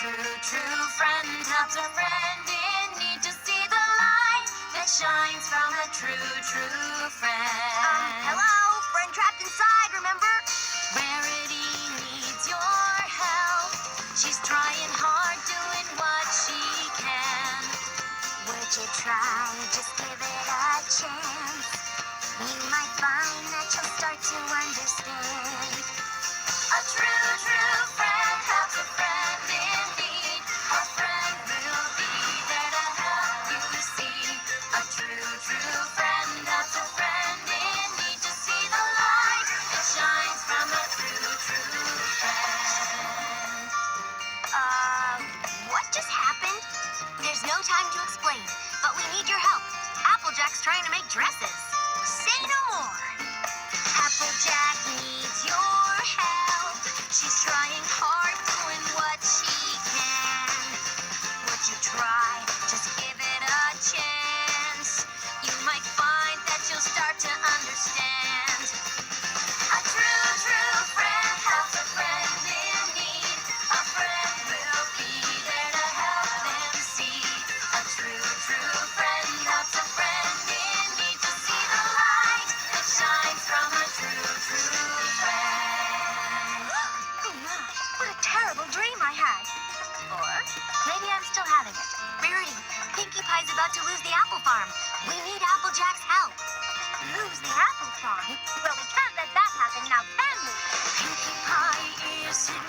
true friend helps a friend in need to see the light that shines from a true friend. Hello? Friend trapped inside, remember? Rarity needs your help. She's trying hard, doing what she can. Would you try? Just give it a chance. You might find that you'll start to understand. A true friend helps a friend in need. A friend will be there to help you see. A true friend helps a friend in need to see the light that shines from a true friend. What just happened? There's no time to explain, but we need your help. Applejack's trying to make dresses. Say no more. Applejack needs your help. She's trying hard, doing what she can. Would you try? Just give it a chance. You might find that you'll start to understand. A true friend helps a friend in need. A friend will be there to help them see. A true friend helps a friend in need to see the light that shines from a true friend. Oh my, what a terrible dream I had. Or maybe I'm still having it. Rarity, Pinkie Pie's about to lose the apple farm. We need Applejack's help. Lose the apple farm? Well, we can't let that happen now, can we? Pinkie Pie is in